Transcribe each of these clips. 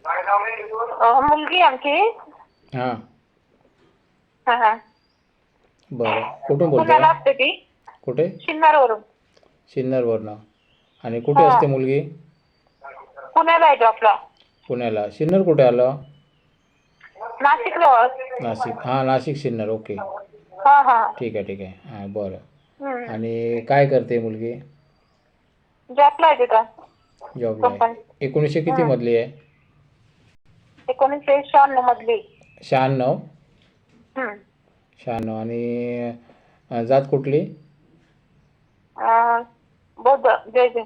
मुलगी आमची. हां. हा हा. बरं. कुठून बोलताय? पुण्याला असते ती. कुठे? सिन्नरवरून. सिन्नरवरनं. आणि कुठे हा. असते मुलगी? पुण्याला आहे जॉबला. पुण्याला. सिन्नर कुठे आलं? नाशिकला. नाशिक. हां, नाशिक सिन्नर. ओके. हा हा. ठीक आहे, ठीक आहे. हां, बरं. हम्म. आणि काय करते मुलगी? जॉबला आहे तिथं जॉबला आहे. कंपनी. 1900 किती मधली आहे? 1996 मधली. 96? हम्म. 96. आणि जात कुठली? बौद्ध जय जय.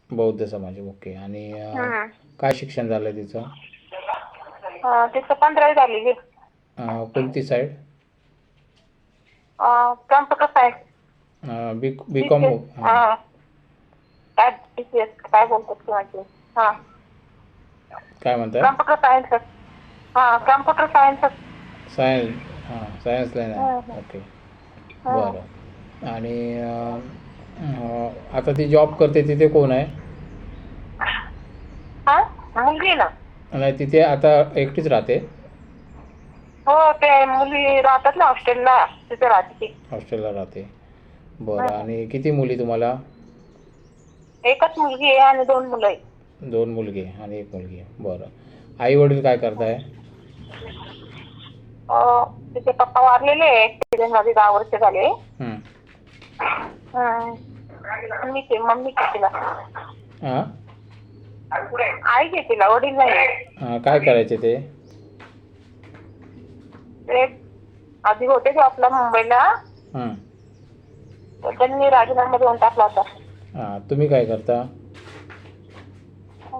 बौद्ध समाज. ओके. आणि हम्म. काय शिक्षण झालं तिचं? तिचं 15वी झालेली. कोणती साईड? Computer science. B B com. BCS. काय BCS काय बोलतात ते माहिती. हा. काय म्हणताय? Computer science. हा कम्प्युटर सायन्स. सायन्स. हां, सायन्स लाईन आहे. ओके. हा. बरं. आणि आता ती जॉब करते तिथे कोण आहे? हा मुलगी ना. नाही, तिथे आता एकटीच राहते? हो ते मुली राहतात ना हॉस्टेलला तिथे राहते ती. हॉस्टेलला राहते. बरं. आणि किती मुली तुम्हाला? एकच मुलगी आहे आणि 2 मुलं आहेत. 2 मुलगे आणि 1 मुलगी. बरं. आई वडील काय करताय? तिचे पप्पा वारलेले ऍक्सिडेंट मध्ये 10 वर्ष झाले. हं. मम्मी तिला. हां. आई तिला वडील नाही. काय करायचे ते? ते आधी होते जॉबला मुंबईला. हं. तर त्यांनी राजीनामा देऊन टाकला होता. तुम्ही काय करता?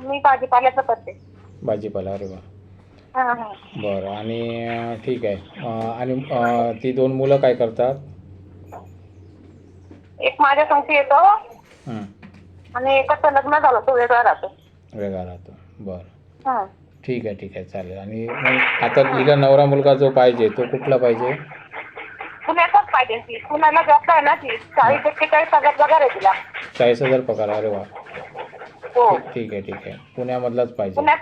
मी भाजीपाल्याचं करते. भाजीपाला. अरे वा. हा हा. बरं. आणि ठीक आहे. आणि ती 2 मुलं काय करतात? एक माझ्या संगती येतो हं. आणि एकाचं लग्न झालं तो वेगळा राहतो. वेगळा राहतो. बरं. हा. ठीक आहे, ठीक आहे. चालेल. आणि मग आता हिला नवरा मुलगा जो पाहिजे तो कुठला पाहिजे? पुण्याचाच पाहिजे ती. पुण्याला जॉबला आहे ना ती. 40-41,000 पगार आहे तिला. 40,000 पगार. अरे वा. हो. ठीक आहे, ठीक आहे. पुण्यामधलाच पाहिजे. पुण्यात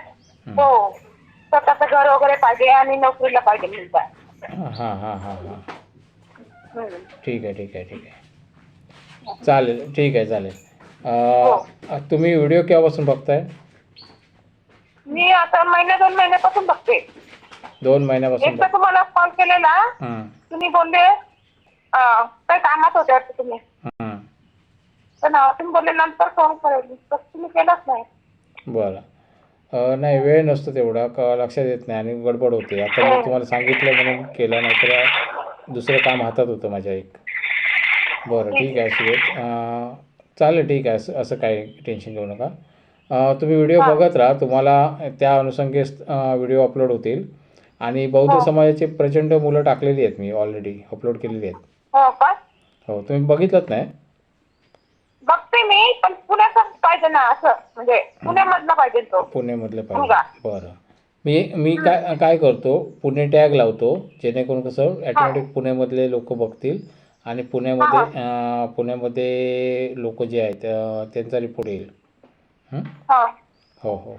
हो. स्वतःचं घर वगैरे पाहिजे आणि नोकरीला पाहिजे मुलगा. हां, हां, हां, हां, हां. हम्म. ठीक आहे, ठीक आहे, ठीक आहे. चालेल. ठीक आहे, चालेल. हो. तुम्ही व्हिडिओ केव्हापासून बघताय? मी आता 1-2 महिन्यापासून बघते. 2 महिन्यापासून एकदा तुम्हाला कॉल केलेला. हं, तुम्ही बोलले काय कामात होते वाटतं तुम्ही. हं. तर तुम्ही बोलले नंतर फोन करेल. तर तुम्ही केलाच नाही. बरं. नाही, वेळ नसतो तेवढा. लक्षात येत नाही आणि गडबड होते. आता मी तुम्हाला सांगितलं म्हणून केलं, नाहीतर दुसरं काम हातात होतं माझ्या एक. बरं. ठीक आहे. सुरेश. चालेल. ठीक आहे. असं असं काही टेन्शन घेऊ नका. तुम्ही व्हिडिओ हा. बघत राहा. तुम्हाला त्या अनुषंगे व्हिडिओ अपलोड होतील. आणि बौद्ध हो. समाजाची प्रचंड मुलं टाकलेली आहेत मी ऑलरेडी अपलोड केलेली आहेत. हो का? हो. तुम्ही बघितलंच नाही? बघते मी पण पुण्याचाच पाहिजे ना असं म्हणजे पुण्यामधला पाहिजे तो. पुण्यामधलं पाहिजे. मुलगा. बरं. मी काय काय करतो, पुणे टॅग लावतो, जेणेकरून कसं ॲटोमॅटिक पुण्यामधले लोक बघतील आणि पुण्यामध्ये लोक जे आहेत त्यांचा रिपोर्ट येईल. हं? हा. हो हो.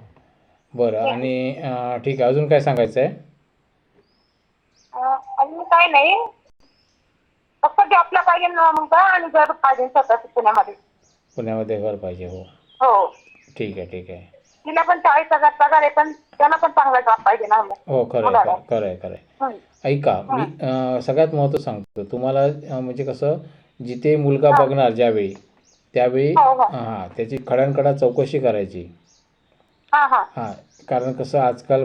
बरं. आणि ठीक आहे. अजून काय सांगायचं आहे? अजून काय नाही. फक्त जॉबला पाहिजे ना मुलगा आणि घर पाहिजे स्वतःच पुण्यामध्ये. पुण्यामध्ये घर पाहिजे. हो. हो. ठीक आहे, ठीक आहे. तिला पण 40,000 पगार आहे पण त्यांना पण चांगला जॉब पाहिजे ना. हो, खरं आहे, खरं आहे, खरं आहे. ऐका, मी सगळ्यात महत्त्वाचं सांगतो तुम्हाला. म्हणजे कसं, जिथे मुलगा बघणार ज्यावेळी त्यावेळी हो हो. हां, त्याची खडानखडा चौकशी करायची. हा हा. हां, कारण कसं आजकाल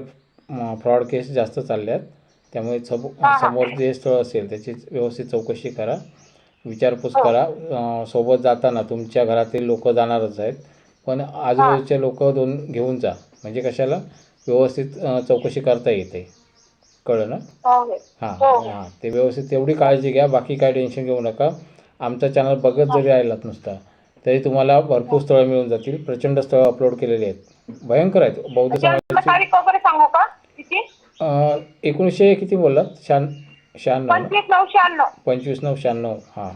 फ्रॉड केस जास्त चालल्या आहेत. त्यामुळे समोर जे स्थळ असेल त्याची व्यवस्थित चौकशी करा, विचारपूस करा. सोबत जाताना तुमच्या घरातील लोक जाणारच आहेत, पण आजूबाजूचे लोक 2 घेऊन जा. म्हणजे कशाला व्यवस्थित चौकशी करता येते. कळलं ना? हां हां. ते व्यवस्थित तेवढी काळजी घ्या. बाकी काय टेन्शन घेऊ नका. आमचा चॅनल बघत जरी राहिलात नुसता तरी तुम्हाला भरपूर स्थळं मिळून जातील. प्रचंड स्थळं अपलोड केलेली आहेत. भयंकर आहेत. बौद्ध समाजाची. तारीख वगैरे सांगू का किती? 1900 किती बोललात? 96 ना? 25,996. 25,996. हां,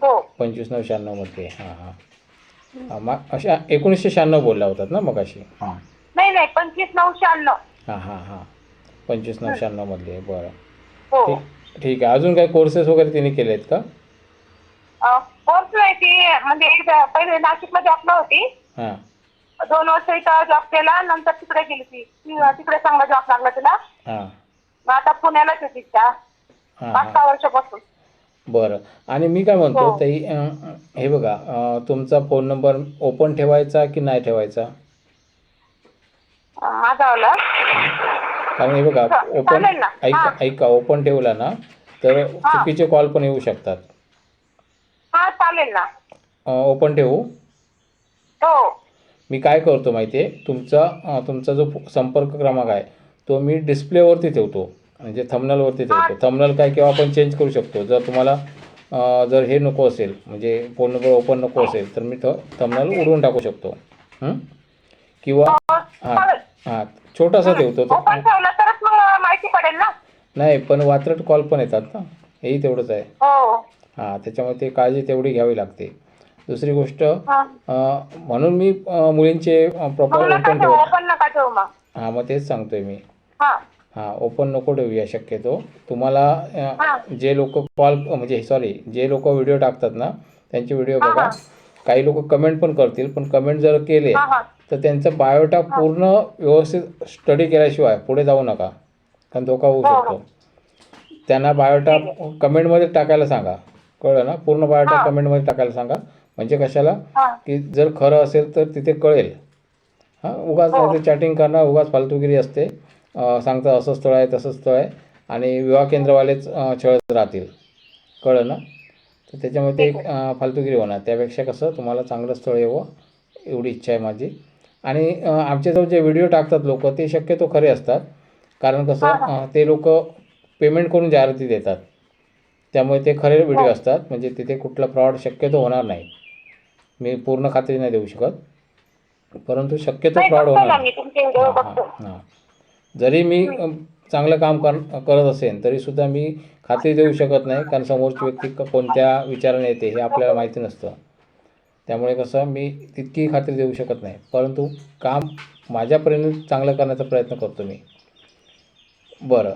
हो. 25,996 मध्ये. हां हां. मग अशा 1996 बोलल्या होतात ना मग अशी. हां. नाही नाही 25,996. हां हां हां 25,996 मधली आहे. बरं हो. ठीक ठीक आहे. अजून काही कोर्सेस वगैरे तिने केले आहेत का? कोर्स नाही ती म्हणजे एकदा पहिले नाशिकला जॉबला होती. हां 2 वर्ष इथं जॉब केला, नंतर तिकडे गेली ती तिकडे चांगला जॉब लागला तिला. हां मग आता पुण्यालाच आहे तिच्या हां 5-6 वर्षापासून. बरं. आणि मी काय म्हणतो हो. ताई, हे बघा, तुमचा फोन नंबर ओपन ठेवायचा की नाही ठेवायचा? माझा वाला कारण हे बघा, ओपन चालेल ना. ऐका ऐका ओपन ठेवला ना तर चुकीचे कॉल पण येऊ शकतात. हा चालेल ना. ओपन ठेवू? हो मी काय करतो माहिती आहे, तुमचा जो संपर्क क्रमांक आहे तो मी डिस्प्लेवरती ठेवतो, म्हणजे थंबनेलवरती ठेवतो. थंबनेल काय किंवा आपण चेंज करू शकतो. जर तुम्हाला जर हे नको असेल, म्हणजे फोन नंबर ओपन नको असेल, तर मी थंबनेल उडवून टाकू शकतो. किंवा हां हां छोटासा ठेवतो तो. ओपन ठेवला तरच मग माहिती पडेल ना. नाही, पण वात्रट कॉल पण येतात ना, हेही तेवढंच आहे. हो. हां त्याच्यामुळे ते काळजी तेवढी घ्यावी लागते. दुसरी गोष्ट, म्हणून मी मुलींचे प्रॉपर ओपन ठेवतो. ओपन नका ठेवू मग. हां मग तेच सांगतोय मी. हां हां ओपन नको ठेवूया शक्यतो. तुम्हाला जे लोक कॉल म्हणजे सॉरी जे लोक व्हिडिओ टाकतात ना त्यांचे व्हिडिओ बघा. काही लोक कमेंट पण करतील, पण कमेंट जर केले तर त्यांचं बायोटा पूर्ण व्यवस्थित स्टडी केल्याशिवाय पुढे जाऊ नका, कारण धोका होऊ शकतो. त्यांना बायोटा कमेंटमध्ये टाकायला सांगा, कळलं ना? पूर्ण बायोटा कमेंटमध्ये टाकायला सांगा. म्हणजे कशाला, की जर खरं असेल तर तिथे कळेल. हां उगाच नाही तर चॅटिंग करणं, उगाच फालतूगिरी असते. सांगतात असं स्थळ आहे तसं स्थळ आहे, आणि विवाह केंद्रवालेच छळत राहतील, कळलं ना? तर त्याच्यामुळे ते एक फालतूगिरी होणार. त्यापेक्षा कसं तुम्हाला चांगलं स्थळ यावं एवढी इच्छा आहे माझी. आणि आमच्याजवळ जे व्हिडिओ टाकतात लोक ते शक्यतो खरे असतात, कारण कसं ते लोक पेमेंट करून जाहिराती देतात, त्यामुळे ते खरे व्हिडिओ असतात. म्हणजे तिथे कुठला फ्रॉड शक्यतो होणार नाही. मी पूर्ण खात्री नाही देऊ शकत, परंतु शक्यतो फ्रॉड होणार नाही. हां जरी मी चांगलं काम करत असेल तरीसुद्धा मी खात्री देऊ शकत नाही, कारण समोरची व्यक्ती कोणत्या विचाराने येते हे आपल्याला माहिती नसतं. त्यामुळे कसं मी तितकी खात्री देऊ शकत नाही, परंतु काम माझ्यापर्यंत चांगलं करण्याचा प्रयत्न करतो मी. बरं,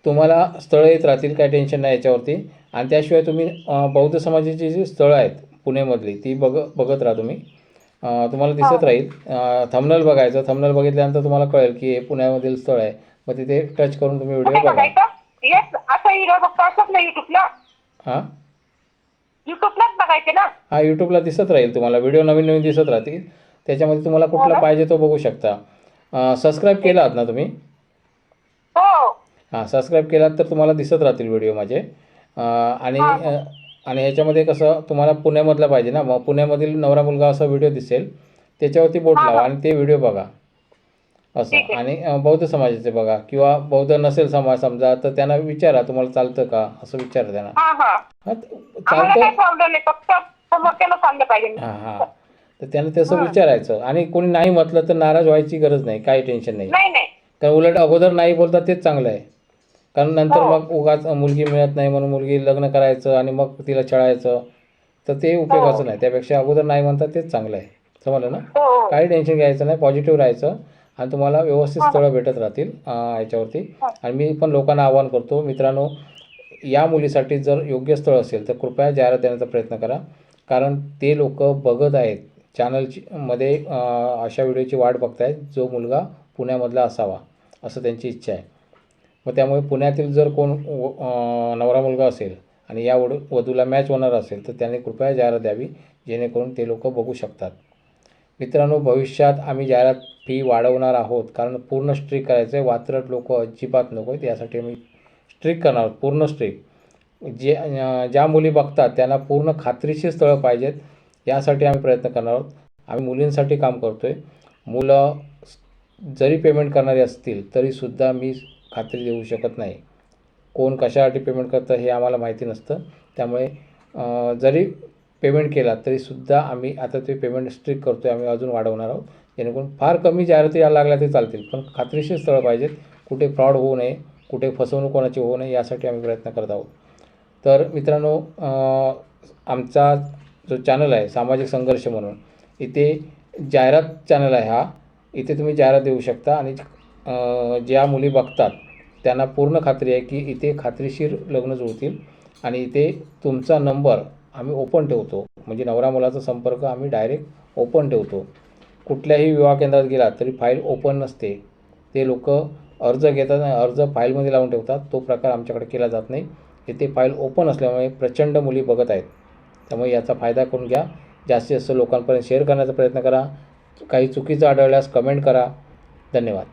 तुम्हाला स्थळं येत राहतील, काही टेन्शन नाही याच्यावरती. आणि त्याशिवाय तुम्ही बौद्ध समाजाची जी स्थळं आहेत पुणेमधली ती बघत राहा तुम्ही. तुम्हाला दिसत राहील. थंबनेल बघायचं. थंबनेल बघितल्यानंतर तुम्हाला कळेल की हे पुण्यामधील स्थळ आहे. मग तिथे टच करून तुम्ही व्हिडिओ बघा. हां युट्यूबलाच बघायचे ना. हां यूट्यूबला दिसत राहील तुम्हाला, व्हिडिओ नवीन नवीन दिसत राहतील. त्याच्यामध्ये तुम्हाला कुठला पाहिजे तो बघू शकता. सबस्क्राईब केला आहात ना तुम्ही? हो. हां सबस्क्राईब केलात तर तुम्हाला दिसत राहतील व्हिडिओ माझे. आणि ह्याच्यामध्ये कसं तुम्हाला पुण्यामधला पाहिजे ना, मग पुण्यामधील नवरा मुलगा असा व्हिडिओ दिसेल, त्याच्यावरती बोट लावा आणि ते व्हिडिओ बघा असं. आणि बौद्ध समाजाचे बघा, किंवा बौद्ध नसेल समाज समजा तर त्यांना विचारा तुम्हाला चालतं का, असं विचारा त्यांना. हां चालतं. हां हां तर त्यांना तसं विचारायचं. आणि कोणी नाही म्हटलं तर नाराज व्हायची गरज नाही, काही टेन्शन नाही. कारण उलट अगोदर नाही बोलतात तेच चांगलं आहे. कारण नंतर मग उगाच मुलगी मिळत नाही म्हणून मुलगी लग्न करायचं आणि मग तिला छळायचं, तर ते उपयोगाचं नाही. त्यापेक्षा अगोदर नाही म्हणतात तेच चांगलं आहे. समजलं ना? काही टेन्शन घ्यायचं नाही, पॉझिटिव्ह राहायचं, आणि तुम्हाला व्यवस्थित स्थळं भेटत राहतील याच्यावरती. आणि मी पण लोकांना आवाहन करतो, मित्रांनो, या मुलीसाठी जर योग्य स्थळ असेल तर कृपया जाहिरात देण्याचा प्रयत्न करा, कारण ते लोक बघत आहेत चॅनलची मध्ये अशा व्हिडिओची वाट बघतायत जो मुलगा पुण्यामधला असावा असं त्यांची इच्छा आहे. मग त्यामुळे पुण्यातील जर कोण नवरा मुलगा असेल आणि या वधूला मॅच होणार असेल तर त्याने कृपया जाहिरात द्यावी, जेणेकरून ते लोक बघू शकतात. मित्रांनो, भविष्यात आम्ही जाहिरात फी वाढवणार आहोत, कारण पूर्ण स्ट्रिक करायचं आहे. वात्रट लोक अजिबात नको आहेत, यासाठी आम्ही स्ट्रिक करणार आहोत, पूर्ण स्ट्रिक. ज्या मुली बघतात त्यांना पूर्ण खात्रीशीर स्थळं पाहिजेत, यासाठी आम्ही प्रयत्न करणार आहोत. आम्ही मुलींसाठी काम करतो आहे. मुलं जरी पेमेंट करणारे असतील तरीसुद्धा मी खात्री देऊ शकत नाही. कोण कशासाठी पेमेंट करतं हे आम्हाला माहिती नसतं. त्यामुळे जरी पेमेंट केला तरीसुद्धा आम्ही आता ते पेमेंट स्ट्रिक करतो आहे, आम्ही अजून वाढवणार आहोत, जेणेकरून फार कमी जाहिराती यायला लागल्या तरी चालतील, पण खात्रीशीर स्थळं पाहिजेत. कुठे फ्रॉड होऊ नये, कुठे फसवणूक कोणाची होऊ नये, यासाठी आम्ही प्रयत्न करत आहोत. तर मित्रांनो, आमचा जो चॅनल आहे सामाजिक संघर्ष म्हणून, इथे जाहिरात चॅनल आहे हा. इथे तुम्ही जाहिरात देऊ शकता आणि ज्या मुली बघतात त्यांना पूर्ण खात्री आहे की इथे खात्रीशीर लग्न जुळतील आणि इथे तुमचा नंबर आम्ही ओपन ठेवतो, म्हणजे नवरा मुलाचा संपर्क आम्ही डायरेक्ट ओपन ठेवतो. कुठल्याही विवाह केंद्रात गेला तरी फाईल ओपन नसते. ते लोक अर्ज घेतात आणि अर्ज फाईलमध्ये लावून ठेवतात. तो प्रकार आमच्याकडे केला जात नाही. इथे फाईल ओपन असल्यामुळे प्रचंड मुली बघत आहेत. त्यामुळे याचा फायदा करून घ्या. जास्तीत जास्त लोकांपर्यंत शेअर करण्याचा प्रयत्न करा. काही चुकीचं आढळल्यास कमेंट करा. धन्यवाद.